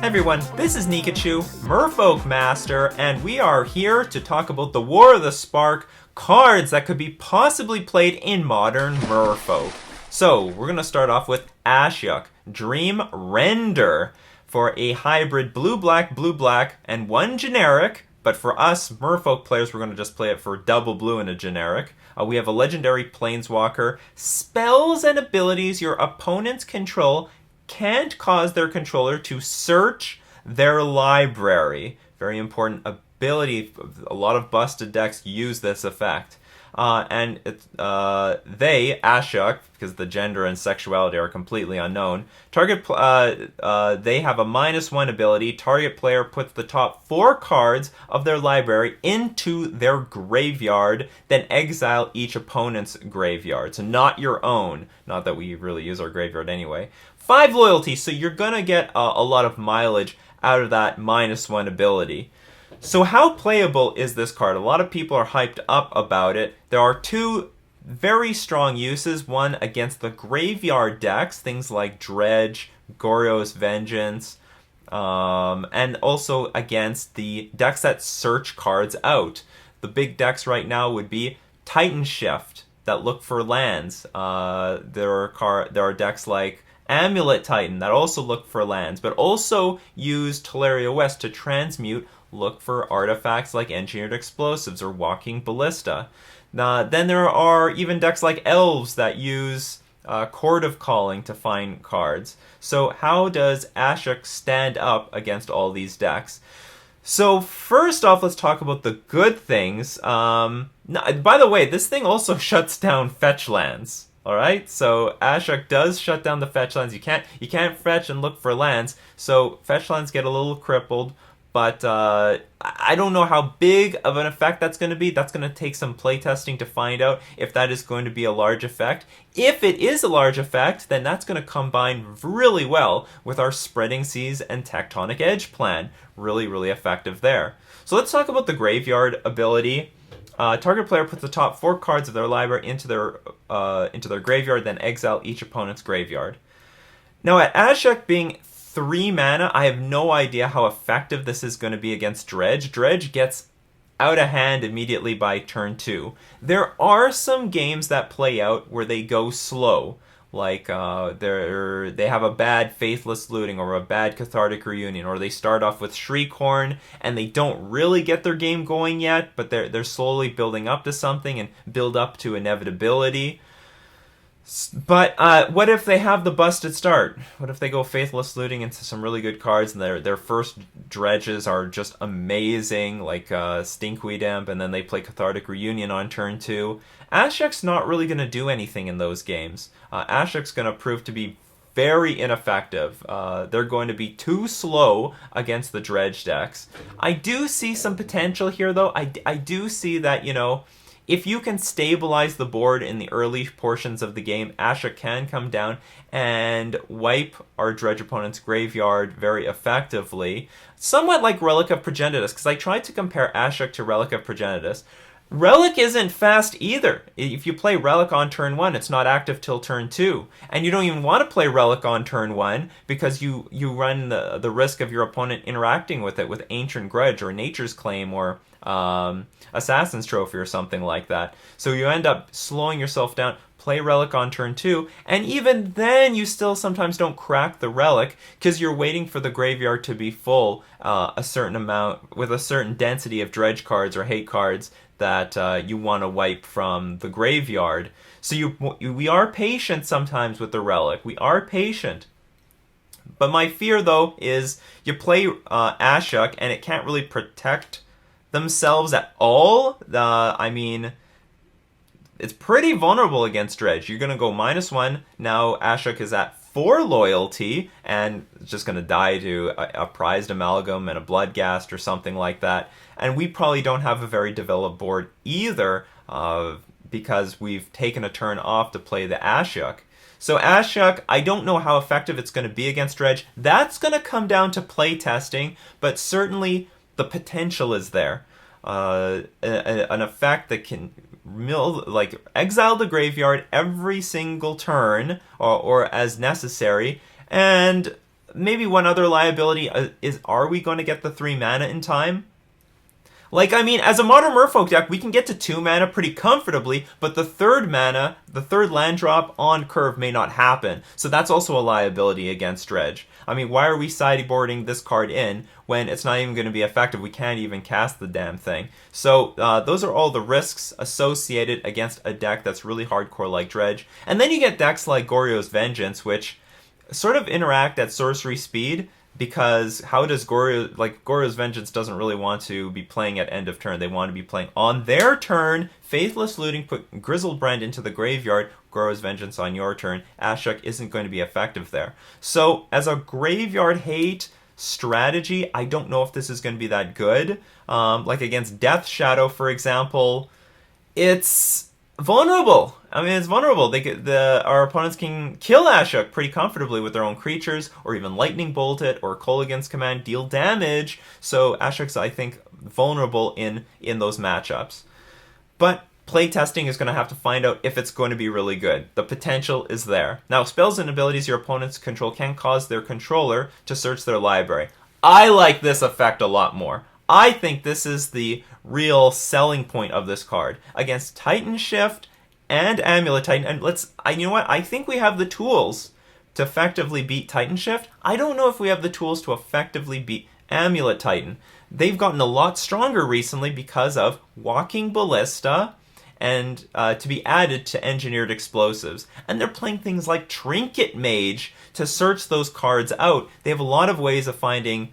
Everyone, this is Nikachu, Merfolk Master, and we are here to talk about the War of the Spark cards that could be possibly played in Modern Merfolk. So, we're going to start off with Ashiok, Dream Render, for a hybrid blue-black, and one generic, but for us Merfolk players, we're going to just play it for double blue and a generic. We have a legendary Planeswalker. Spells and abilities your opponents control can't cause their controller to search their library. Very important ability. A lot of busted decks use this effect. And they, Ashiok, because the gender and sexuality are completely unknown, they have a -1 ability. Target player puts the top 4 cards of their library into their graveyard, then exile each opponent's graveyard. So not your own. Not that we really use our graveyard anyway. 5 loyalty, so you're going to get a lot of mileage out of that -1 ability. So how playable is this card? A lot of people are hyped up about it. There are 2 very strong uses. One against the graveyard decks, things like Dredge, Goryo's Vengeance, and also against the decks that search cards out. The big decks right now would be Titan Shift, that look for lands. There are decks like Amulet Titan that also look for lands, but also use Teleria West to transmute, look for artifacts like Engineered Explosives or Walking Ballista. Then there are even decks like Elves that use Chord of Calling to find cards. So how does Ashiok stand up against all these decks? So first off, let's talk about the good things. By the way, this thing also shuts down fetch lands. All right, so Ashiok does shut down the fetch lands. You can't fetch and look for lands, so fetch lands get a little crippled. But I don't know how big of an effect that's going to be. That's going to take some playtesting to find out if that is going to be a large effect. If it is a large effect, then that's going to combine really well with our Spreading Seas and Tectonic Edge plan. Really, really effective there. So let's talk about the graveyard ability. Target player puts the top 4 cards of their library into their graveyard, then exile each opponent's graveyard. Now at Ashiok being 3 mana, I have no idea how effective this is going to be against Dredge. Dredge gets out of hand immediately by turn 2. There are some games that play out where they go slow, like they have a bad Faithless Looting or a bad Cathartic Reunion, or they start off with Shriekhorn and they don't really get their game going yet, but they're slowly building up to something and build up to inevitability. But what if they have the busted start? What if they go Faithless Looting into some really good cards and their first dredges are just amazing, like Stinkweed Imp, and then they play Cathartic Reunion on turn 2? Ashiok's not really going to do anything in those games. Ashiok's going to prove to be very ineffective. They're going to be too slow against the dredge decks. I do see some potential here, though. I do see that, if you can stabilize the board in the early portions of the game, Ashiok can come down and wipe our dredge opponent's graveyard very effectively. Somewhat like Relic of Progenitus, because I tried to compare Ashiok to Relic of Progenitus. Relic isn't fast either. If you play Relic on turn 1, it's not active till turn 2. And you don't even want to play Relic on turn 1 because you run the risk of your opponent interacting with it with Ancient Grudge or Nature's Claim or Assassin's Trophy or something like that. So you end up slowing yourself down, play Relic on turn 2, and even then you still sometimes don't crack the Relic because you're waiting for the graveyard to be full a certain amount, with a certain density of dredge cards or hate cards that you want to wipe from the graveyard. So we are patient sometimes with the Relic. We are patient. But my fear, though, is you play Ashiok and it can't really protect themselves at all. I mean, it's pretty vulnerable against Dredge. You're going to go -1. Now Ashiok is at 4 loyalty and it's just going to die to a Prized Amalgam and a Bloodghast or something like that. And we probably don't have a very developed board either because we've taken a turn off to play the Ashiok. So Ashiok, I don't know how effective it's going to be against Dredge. That's going to come down to play testing, but certainly the potential is there. An effect that can exile the graveyard every single turn or as necessary, and maybe one other liability is, are we going to get the 3 mana in time? Like, I mean, as a Modern Merfolk deck, we can get to 2 mana pretty comfortably, but the third mana, the third land drop on curve may not happen. So that's also a liability against Dredge. I mean, why are we sideboarding this card in when it's not even going to be effective? We can't even cast the damn thing. So those are all the risks associated against a deck that's really hardcore like Dredge. And then you get decks like Goryo's Vengeance, which sort of interact at sorcery speed, because how does Goryo's Vengeance doesn't really want to be playing at end of turn. They want to be playing on their turn. Faithless Looting, put Grizzled Brand into the graveyard. Goryo's Vengeance on your turn. Ashiok isn't going to be effective there. So as a graveyard hate strategy, I don't know if this is going to be that good. Like against Death Shadow, for example, it's vulnerable. I mean, it's vulnerable. Our opponents can kill Ashiok pretty comfortably with their own creatures, or even Lightning Bolt it, or Kolaghan's Command, deal damage. So Ashiok's, I think, vulnerable in those matchups. But playtesting is going to have to find out if it's going to be really good. The potential is there. Now, spells and abilities your opponents control can cause their controller to search their library. I like this effect a lot more. I think this is the real selling point of this card against Titan Shift and Amulet Titan. And you know what? I think we have the tools to effectively beat Titan Shift. I don't know if we have the tools to effectively beat Amulet Titan. They've gotten a lot stronger recently because of Walking Ballista and to be added to Engineered Explosives. And they're playing things like Trinket Mage to search those cards out. They have a lot of ways of finding.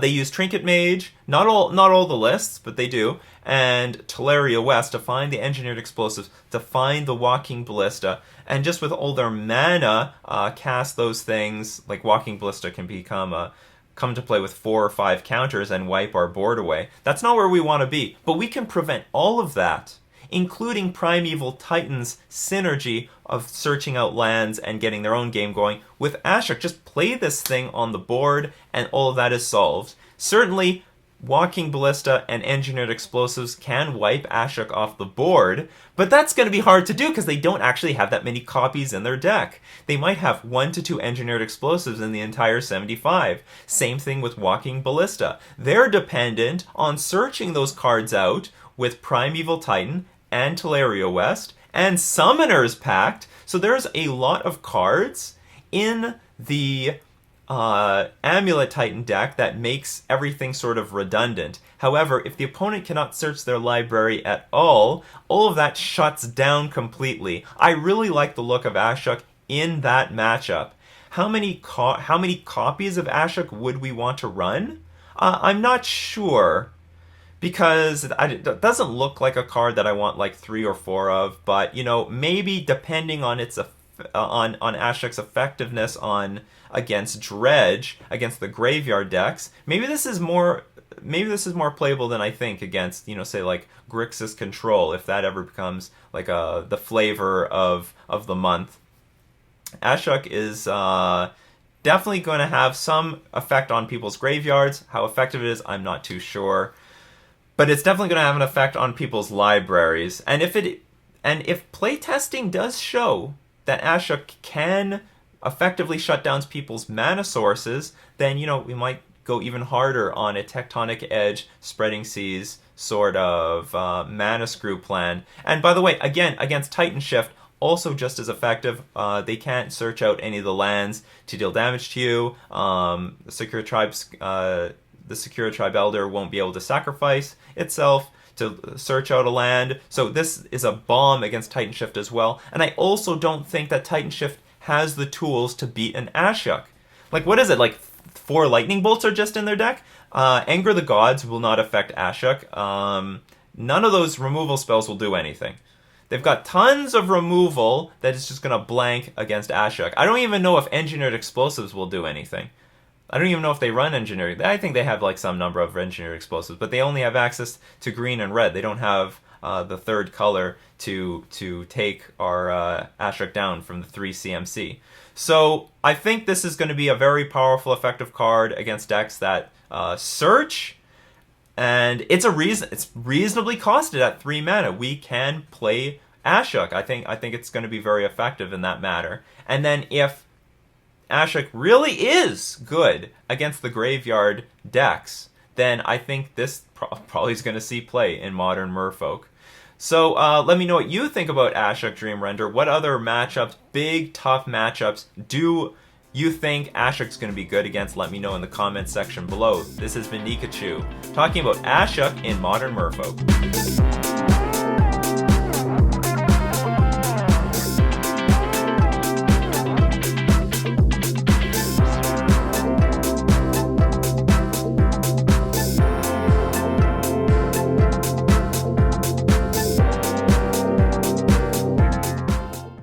They use Trinket Mage, not all the lists, but they do, and Teleria West to find the Engineered Explosives, to find the Walking Ballista, and just with all their mana, cast those things. Like Walking Ballista can come to play with 4 or 5 counters and wipe our board away. That's not where we want to be, but we can prevent all of that, including Primeval Titan's synergy of searching out lands and getting their own game going with Ashiok. Just play this thing on the board and all of that is solved. Certainly, Walking Ballista and Engineered Explosives can wipe Ashiok off the board, but that's going to be hard to do because they don't actually have that many copies in their deck. They might have 1 to 2 Engineered Explosives in the entire 75. Same thing with Walking Ballista. They're dependent on searching those cards out with Primeval Titan and Teleria West and Summoner's Pact. So there's a lot of cards in the Amulet Titan deck that makes everything sort of redundant. However, if the opponent cannot search their library at all of that shuts down completely. I really like the look of Ashiok in that matchup. How many copies of Ashiok would we want to run? I'm not sure, because it doesn't look like a card that I want like 3 or 4 of, but maybe depending on its on Ashiok's effectiveness against Dredge, against the graveyard decks, maybe this is more playable than I think against, say like Grixis Control, if that ever becomes like the flavor of the month. Ashiok is definitely going to have some effect on people's graveyards. How effective it is, I'm not too sure. But it's definitely going to have an effect on people's libraries. And if playtesting does show that Ashiok can effectively shut down people's mana sources, then we might go even harder on a Tectonic Edge, Spreading Seas sort of mana screw plan. And by the way, again, against Titan Shift, also just as effective. They can't search out any of the lands to deal damage to you. The Secure Tribe Elder won't be able to sacrifice itself to search out a land. So this is a bomb against Titan Shift as well. And I also don't think that Titan Shift has the tools to beat an Ashiok. Like, what is it? Like 4 Lightning Bolts are just in their deck? Anger the Gods will not affect Ashiok. None of those removal spells will do anything. They've got tons of removal that is just going to blank against Ashiok. I don't even know if Engineered Explosives will do anything. I don't even know if they run Engineered. I think they have like some number of Engineered Explosives, but they only have access to green and red. They don't have the third color to take our Ashiok down from the 3 CMC. So I think this is going to be a very powerful, effective card against decks that search, and it's reasonably costed at 3 mana. We can play Ashiok. I think it's going to be very effective in that matter. And then if Ashiok really is good against the graveyard decks, then I think this probably is going to see play in Modern Merfolk. So let me know what you think about Ashiok Dream Render. What other matchups, big, tough matchups, do you think Ashiok's going to be good against? Let me know in the comments section below. This has been Nikachu, talking about Ashiok in Modern Merfolk.